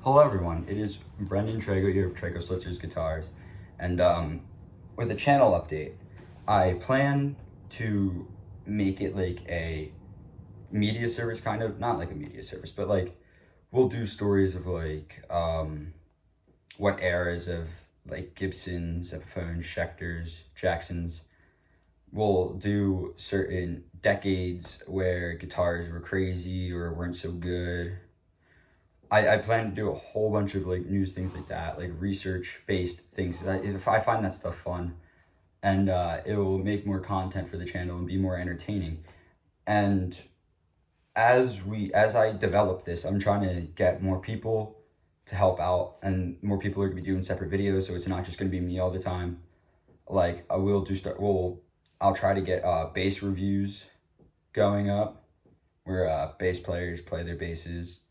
Hello everyone, it is Brendan Trago here of Trago Slitzer's Guitars, and with a channel update, I plan to make it like a media service kind of, not like a media service, but like we'll do stories of like what eras of like Gibsons, Epiphones, Schecters, Jacksons. We'll do certain decades where guitars were crazy or weren't so good. I plan to do a whole bunch of like news things like that, like research based things. If I find that stuff fun, and it will make more content for the channel and be more entertaining. And as I develop this, I'm trying to get more people to help out, and more people are gonna be doing separate videos, so it's not just gonna be me all the time. Like I will do start. I'll try to get bass reviews going up, where bass players play their basses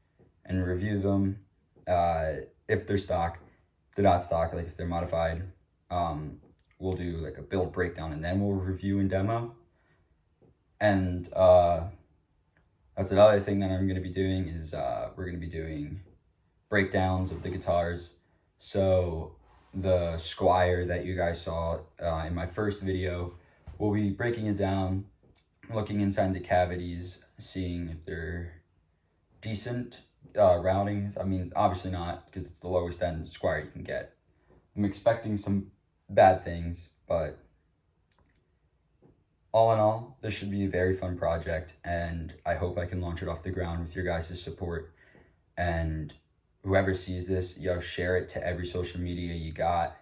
and review them, if they're stock. If they're not stock, like if they're modified, we'll do like a build breakdown and then we'll review and demo. And that's another thing that I'm going to be doing is we're going to be doing breakdowns of the guitars. So the Squier that you guys saw in my first video, we'll be breaking it down, looking inside the cavities, seeing if they're decent routings. I mean, obviously not, because it's the lowest end Squier you can get. I'm expecting some bad things, but all in all, this should be a very fun project, and I hope I can launch it off the ground with your guys' support. And whoever sees this, share it to every social media you got.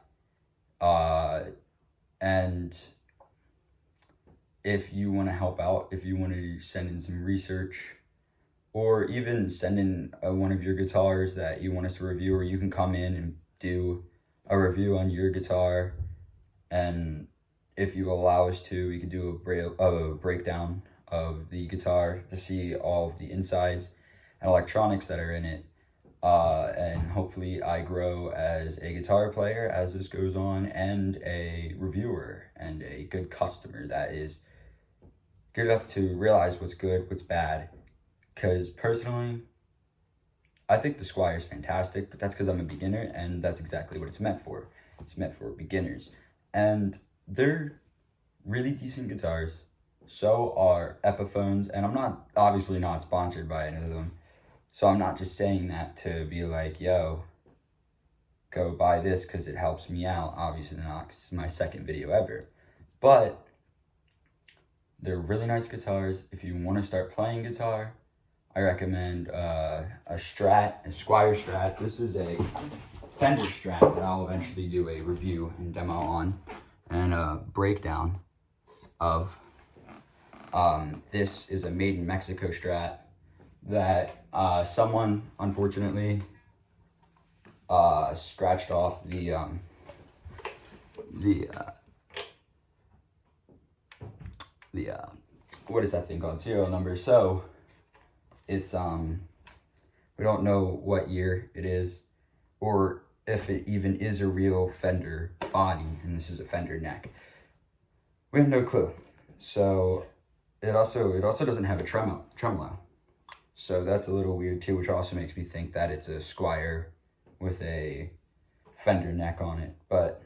And if you want to help out, if you want to send in some research, or even send in one of your guitars that you want us to review, or you can come in and do a review on your guitar. And if you allow us to, we could do a breakdown of the guitar to see all of the insides and electronics that are in it. And hopefully I grow as a guitar player as this goes on, and a reviewer, and a good customer that is good enough to realize what's good, what's bad. Because personally, I think the Squier is fantastic, but that's because I'm a beginner, and that's exactly what it's meant for. It's meant for beginners. And they're really decent guitars. So are Epiphones, and I'm not, obviously not sponsored by any of them. So I'm not just saying that to be like, yo, go buy this because it helps me out. Obviously not, because it's my second video ever. But they're really nice guitars. If you want to start playing guitar, I recommend a Squier Strat. This is a Fender Strat that I'll eventually do a review and demo on, and a breakdown of. This is a made in Mexico Strat that someone unfortunately scratched off the what is that thing called, serial number. So it's we don't know what year it is, or if it even is a real Fender body, and this is a Fender neck. We have no clue. So it also doesn't have a tremolo. So that's a little weird too, which also makes me think that it's a Squier with a Fender neck on it. But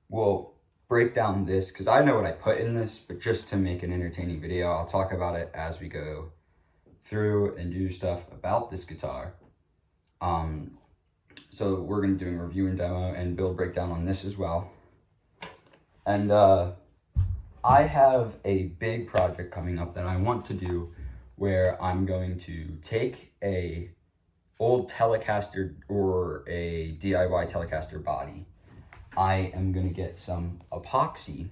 we'll break down this, because I know what I put in this, but just to make an entertaining video, I'll talk about it as we go through and do stuff about this guitar. So we're going to do a review and demo and build breakdown on this as well. And I have a big project coming up that I want to do, where I'm going to take a old Telecaster or a DIY Telecaster body. I am going to get some epoxy,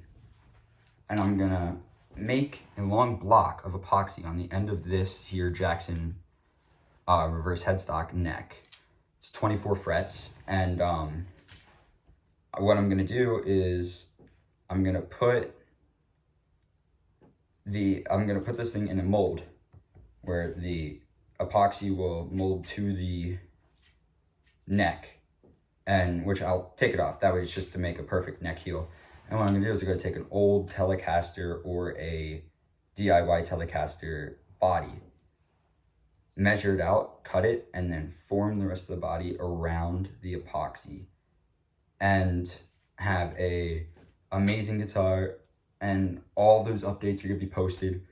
and I'm going to make a long block of epoxy on the end of this here Jackson reverse headstock neck. It's 24 frets, and what I'm going to do is I'm going to put this thing in a mold where the epoxy will mold to the neck, and which I'll take it off. That way it's just to make a perfect neck heel. And what I'm gonna do is I'm gonna take an old Telecaster or a DIY Telecaster body, measure it out, cut it, and then form the rest of the body around the epoxy and have a amazing guitar. And all those updates are gonna be posted.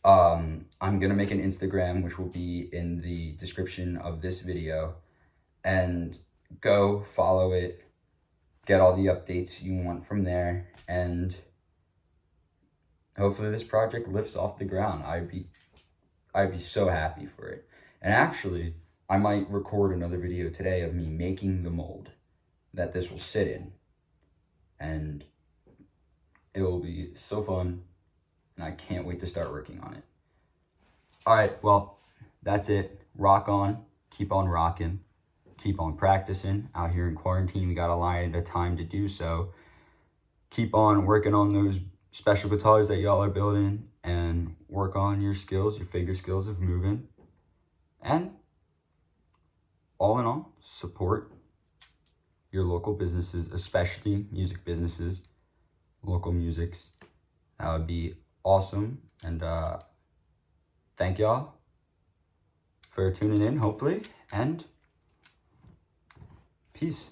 I'm gonna make an Instagram, which will be in the description of this video, and go follow it, get all the updates you want from there, and hopefully this project lifts off the ground. I'd be so happy for it. And actually, I might record another video today of me making the mold that this will sit in. And it will be so fun, and I can't wait to start working on it. All right, well, that's it. Rock on, keep on rocking, keep on practicing. Out here in quarantine, we got a line of time to do so. Keep on working on those special guitars that y'all are building, and work on your skills, your finger skills of moving. And all in all, support your local businesses, especially music businesses, local musics. That would be awesome. And thank y'all for tuning in, hopefully, and peace.